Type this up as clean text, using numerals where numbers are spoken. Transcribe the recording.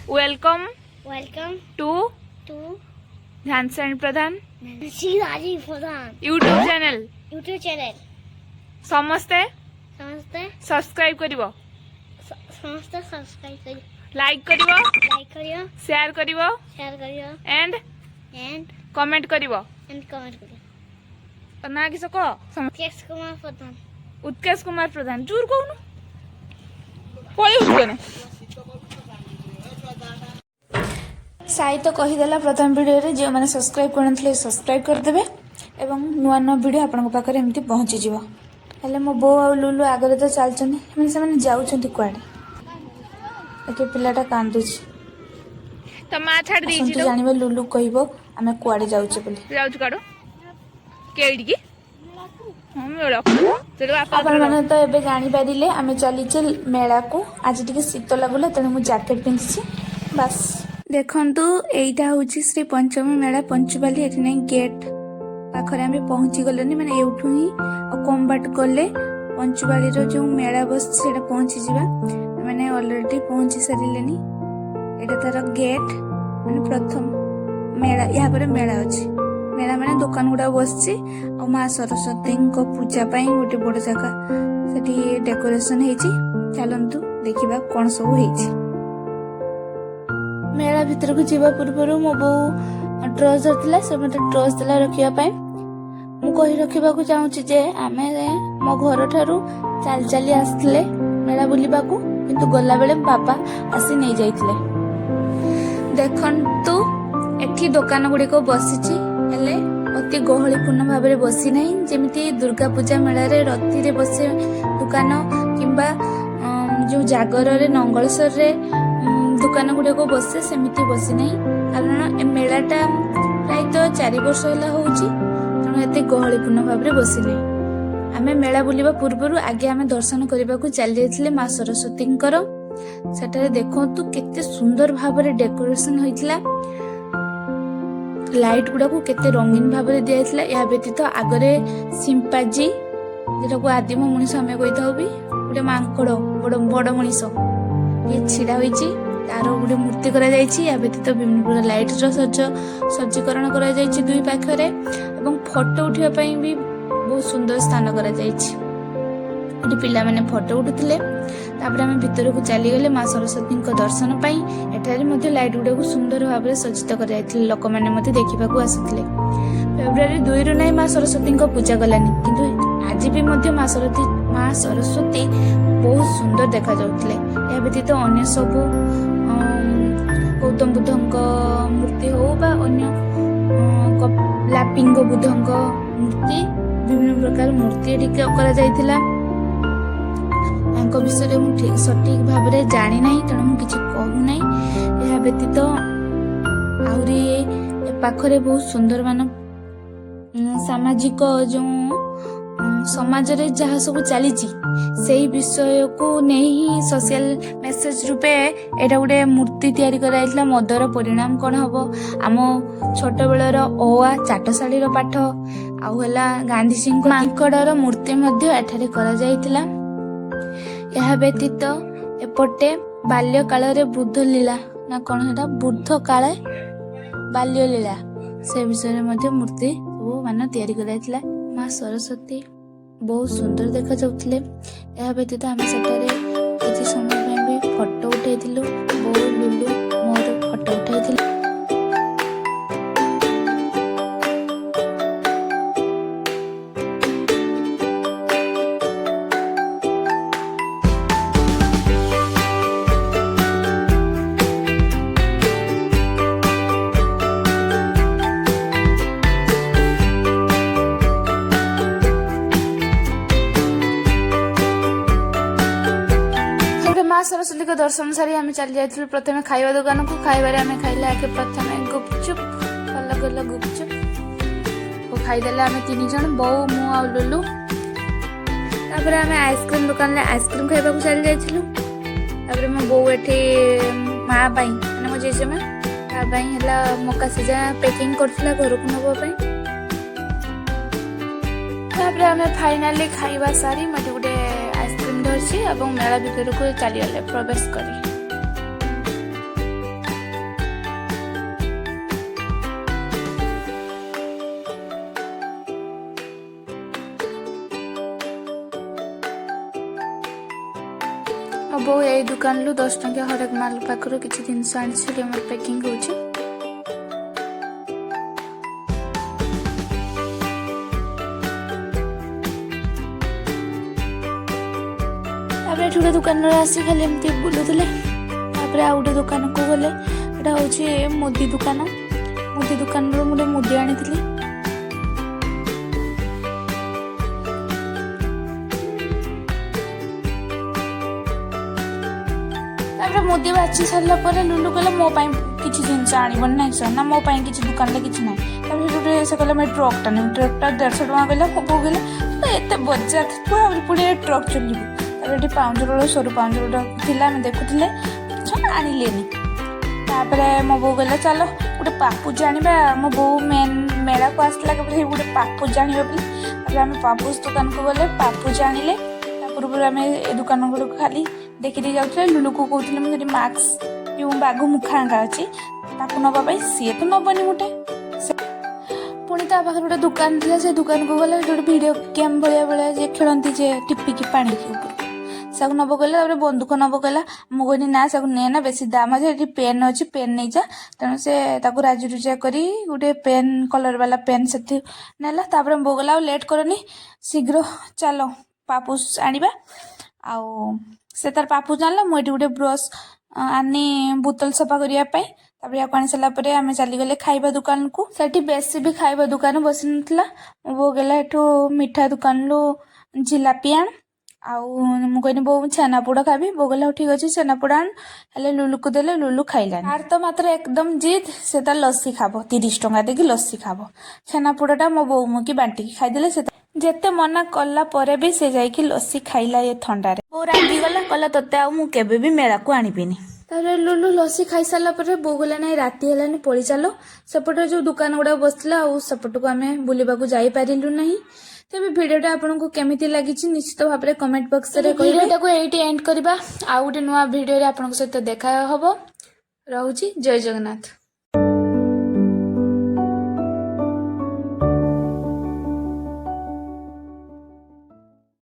Welcome Welcome to to Dhansan Pradhan Nancy Rajiv Pradhan YouTube channel। YouTube channel। समस्ते समस्ते subscribe करिवो, समस्ते subscribe करियो, like करिवो, like करियो, share करिवो share करियो and and comment करिवो। Comment करियो। तो ना किस को केश कुमार प्रधान। उत्केश कुमार प्रधान चूर कहूनु पळी उठगने साई तो कहीदेला प्रथम वीडियो रे जो मैंने सब्सक्राइब करनथले सब्सक्राइब कर देबे एवं नुआ नुआ वीडियो आपन पाखरे एमती पहुंची जीवो। हेले मो बो आ लुलु आगरे तो चलछनी माने से माने जाउछंती कुआडे एके पिलाटा कांदुछि तो मा छाड़ दी छी तो जानिबे लुलु कहबो आमे कुआडे जाउछे बोली जाउछ काडो केडी की हम मेला तेरे बापा अपन माने तो एबे जानि पारिले आमे चलीचे मेला को। आज टिके शीत लागुला तने मु जैकेट पिंछि बस देखंतु एइटा होछि श्री पंचमी मेला पंचुबाली एठी नै गेट पाखरे आमे पहुंची गलेनी माने एउठु ही कॉम्बाट गले पंचुबाली रो जो मेला बस सेटा पहुंची जिबा माने ऑलरेडी पहुंची सारिलेनी। एटा तार गेट माने प्रथम मेला या पर मेला अछि मेला माने दुकान गुडा बसछि और मां सरस्वती को पूजा पई गोटे बड़ जगह सेठी डेकोरेशन हेछि। चलंतु देखिबा कोन सब हेछि। मेला भीतर को जीवा पूर्व मो बो ट्रस्ट धरला से मते ट्रस्ट देला रखिया पई मु कहि रखिबा को चाहूछि जे आमे मो घर ठारू चाल चाली आसले मेला बुलिबा को किंतु गला बेले बाबा आसी नै जाइतले। देखंतु एठी दुकान गुडी को बसिछि हेले अति गहलीपूर्ण भाव में बसी ना जमी दुर्गा पूजा मेला रे रति रे बसे दुकान किंबा जो जागर रे नंगलसर रे दुकान गुड़े को बसे सेमिति बसी ना कारण ए मेलाटा प्राय तो 4 वर्ष है होची तेणु एते गहलीपूर्ण भाव में बसी ना। आमे मेला बुलिबा पूर्व आगे आमे दर्शन करने को चली जाइथिले मां सरस्वती सेठारे देखंतु केते सुंदर भाव में डेकोरेशन होइथिला। लाइट गुड़ा को केते रंगीन भाव में दिया या व्यतीत आगरे सिंपाजी जेटा को आदिम मनीष आम कही था भी गोटे मांकड़ बड़ बड़ मनीष ये छिड़ा होइछि तार गोटे मूर्ति करा जाइछि। या व्यतीत विभिन्न प्रकार लाइट रो सज्जीकरण करा जाइछि दुई पाखरे एवं फोटो उठिया पई भी बहुत सुंदर स्थान करा जाइछि। एटी पिला माने फोटो उठुथिले तापर आमे भीतर को चली गले मां सरस्वती को दर्शन पाई। एठारे मध्ये लाइट गुडा को सुंदर भाव में सज्जित कर जाइथिले लोक माने मध्ये देखिबा को आसीथिले। फेब्रुआरी 2 रु नै मां सरस्वती को पूजा गलानी किंतु आज भी मध्ये मां सरस्वती बहुत सुंदर देखा जाउथिले। या व्यतीत अन्य सब गौतम बुद्धଙ୍କ मूर्ति हो बा अन्य लापिंग बुद्धଙ୍କ मूर्ति विभिन्न प्रकार मूर्ति एटी करा जाइथिला। विषय मुझे सठिक भाव में जानी ना तेणु मुझे कहू ना। यह व्यतीत आहरी पाखरे बहुत सुंदर मान सामाजिक जो समाज रे जहाँ सब चली से विषय को नहीं ही सोशल मेसेज रूपे एटा गोटे मूर्ति तैयारी कराइला। मदर परिणाम कौन हम आम छोट बेलर ओआ चाटशाड़ी पाठ आउला गांधी सिंह मांकड़र मूर्ति एठारे करा जाइथिला। यह व्यतीत एपटे बाल्य काल रे बुद्ध लीला ना कौन है बुद्ध काले बाल्य लीला से विषय में मूर्ति सब मान तैयारी कराइथिला। मां सरस्वती बहुत सुंदर देखा जाउथिले। यह व्यतीत आम सेठारे किछि समय पे भी फोटो उठाइथिलु बो लुलु मोर फोटो उठाइथिलु। सरस्वती को दर्शन सारी आम चली जाइए प्रथम खाइबा दुकान को। खाइबारे आम खाइले आगे प्रथम गुपचुप भल गल गुपचुप को खाईदे आम 3 जन बो मु आ लुलु। तापर आम आइसक्रीम दुकान आइसक्रीम खाइबा को चली जाइलु। तापर मो बो एठी माँ पाई माने मो जेजेमा ता पाई हला मका सिजा पैकिंग करथिला घर को नबो पाई। तापर आम फाइनली खाइबा सारी मते गुटे आइसक्रीम धरछि एवं मेला भीतर को चली गले प्रवेश करी। ବୋଉ ଏଇ ଦୋକାନରୁ 10 ଟଙ୍କିଆ ହରେକ ମାଲ ପାଖରୁ କିଛି ଜିନିଷ ଆଣିଛି ସେଠି ଆମର ପ୍ୟାକିଂ ହେଉଛି। ତାପରେ ଏଠି ଗୋଟେ ଦୋକାନରେ ଆସି ଖାଲି ଏମିତି ବୁଲୁଥିଲେ। ତାପରେ ଆଉ ଗୋଟେ ଦୋକାନକୁ ଗଲେ, ଏଇଟା ହେଉଛି ମୁଦି ଦୋକାନ। ମୁଦି ଦୋକାନରୁ ମୁଁ ଗୋଟେ ମୁଦି ଆଣିଥିଲି। ତାପରେ ମୁଦି ବାଛି ସାରିଲା ପରେ ଲୁଲୁ କହିଲା ମୋ ପାଇଁ କିଛି ଜିନିଷ ଆଣିବନି ନାହିଁ ସାର୍, ନା ମୋ ପାଇଁ କିଛି ଦୋକାନରେ କିଛି ନାହିଁ। ତାପରେ ସେଠୁ ସେ କହିଲା ମୁଁ ଟ୍ରକ୍ଟା ନେବି। ଟ୍ରକ୍ଟା 150 ଟଙ୍କା କହିଲା। ମୋ ବୋଉ କହିଲା ତୁ ଏତେ ବଜାର ତୁ ଆହୁରି ପୁଣି ଟ୍ରକ୍ ଚଲିବୁ। ତାପରେ ଏଠି ପାଉଁଜ ରୋଳ, ସରୁ ପାଉଁଜ ରୋଳ ଥିଲା, ଆମେ ଦେଖୁଥିଲେ ଆଣିଲେନି। ତାପରେ ମୋ ବୋଉ କହିଲା ଚାଲ ଗୋଟେ ପାପୁଜ ଆଣିବା। ମୋ ବୋଉ ମେଳାକୁ ଆସିଥିଲା କେବଳ ଗୋଟେ ପାପୁଜ ଆଣିବା ବୋଲି। ତାପରେ ଆମେ ପାପୁଜ ଦୋକାନକୁ ଗଲେ, ପାପୁଜ ଆଣିଲେ। ତା ପୂର୍ବରୁ ଆମେ ଏ ଦୋକାନ ଗୁଡ଼ିକୁ ଖାଲି ଦେଖିଦେଇ ଯାଉଥିଲେ। ଲୁଲୁକୁ କହୁଥିଲେ ମୁଁ ସେଠି ମାସ୍କ ଯେଉଁ ବାଘ ମୁଖା ଆଙ୍କା ଅଛି ତାକୁ ନେବା ପାଇଁ, ସିଏ ତ ନେବନି ଗୋଟେ। ପୁଣି ତା ପାଖରେ ଗୋଟେ ଦୋକାନ ଥିଲା, ସେ ଦୋକାନକୁ ଗଲେ ଗୋଟେ ଭିଡ଼ିଓ ଗେମ୍ ଭଳିଆ ଯେ ଖେଳନ୍ତି ଯେ ଟିପିକି ପାଣିକି ଉପରୁ, ସେକୁ ନେବ କହିଲା। ତାପରେ ବନ୍ଧୁକ ନେବ କହିଲା। ମୁଁ କହିଲି ନା ସେକୁ ନେ ନା, ବେଶୀ ଦାମ ଅଛି, ଏଠି ପେନ୍ ଅଛି, ପେନ୍ ନେଇଯା। ତେଣୁ ସେ ତାକୁ ରାଜି ରୁଜା କରି ଗୋଟେ ପେନ୍, କଲର ବାଲା ପେନ୍ ସେଠି ନେଲା। ତାପରେ ବୋଉ ଗଲା ଆଉ ଲେଟ୍ କରନି, ଶୀଘ୍ର ଚାଲ ପାପୁସ ଆଣିବା। ଆଉ ସେ ତାର ପାପୁଜ ଆଣିଲା। ମୁଁ ଏଠି ଗୋଟେ ବ୍ରସ୍ ଆଣି ବୋତଲ ସଫା କରିବା ପାଇଁ। ତାପରେ ୟାକୁ ଆଣି ସାରିଲା ପରେ ଆମେ ଚାଲିଗଲେ ଖାଇବା ଦୋକାନକୁ। ସେଠି ବେଶୀ ବି ଖାଇବା ଦୋକାନ ବସି ନଥିଲା। ମୋ ବୋଉ ଗଲା ଏଠୁ ମିଠା ଦୋକାନରୁ ଜିଲାପି ଆଣ। ଆଉ ମୁଁ କହିଲି ବୋଉ ମୁଁ ଛେନାପୋଡ଼ ଖାଇବି। ବୋଉ କହିଲା ହଉ ଠିକ୍ ଅଛି ଛେନାପୋଡ଼ ଆଣ। ହେଲେ ଲୁଲୁକୁ ଦେଲେ, ଲୁଲୁ ଖାଇଲାନି। ତାର ତ ମାତ୍ର ଏକଦମ ଜିଦ୍, ସେ ତାର ଲସି ଖାବ। 30 ଟଙ୍କା ଦେଇକି ଲସି ଖାବ। ଛେନାପୋଡ଼ଟା ମୋ ବୋଉ ମୁକି ବାଣ୍ଟିକି ଖାଇଦେଲେ। ସେ ଯେତେ ମନା କଲା ପରେ ବି ସେ ଯାଇକି ଲସି ଖାଇଲା ଏ ଥଣ୍ଡାରେ। ବୋଉ ରାଗିଗଲା, କହିଲା ତୋତେ ଆଉ ମୁଁ କେବେ ବି ମେଳାକୁ ଆଣିବିନି। ତାପରେ ଲୁଲୁ ଲସି ଖାଇସାରିଲା ପରେ ବୋଉ କହିଲା ନାଇଁ ରାତି ହେଲାନି ପଳେଇ ଚାଲ। ସେପଟେ ଯୋଉ ଦୋକାନ ଗୁଡାକ ବସିଥିଲା ଆଉ ସେପଟକୁ ଆମେ ବୁଲିବାକୁ ଯାଇପାରିଲୁ ନାହିଁ। ତେବେ ଭିଡ଼ିଓଟା ଆପଣଙ୍କୁ କେମିତି ଲାଗିଛି ନିଶ୍ଚିତ ଭାବରେ କମେଣ୍ଟ ବକ୍ସରେ କହିବେ। ଭିଡ଼ିଓଟାକୁ ଏଇଠି ଏଣ୍ଡ କରିବା। ଆଉ ଗୋଟେ ନୂଆ ଭିଡ଼ିଓରେ ଆପଣଙ୍କ ସହିତ ଦେଖା ହବ। ରହୁଛି, ଜୟ ଜଗନ୍ନାଥ।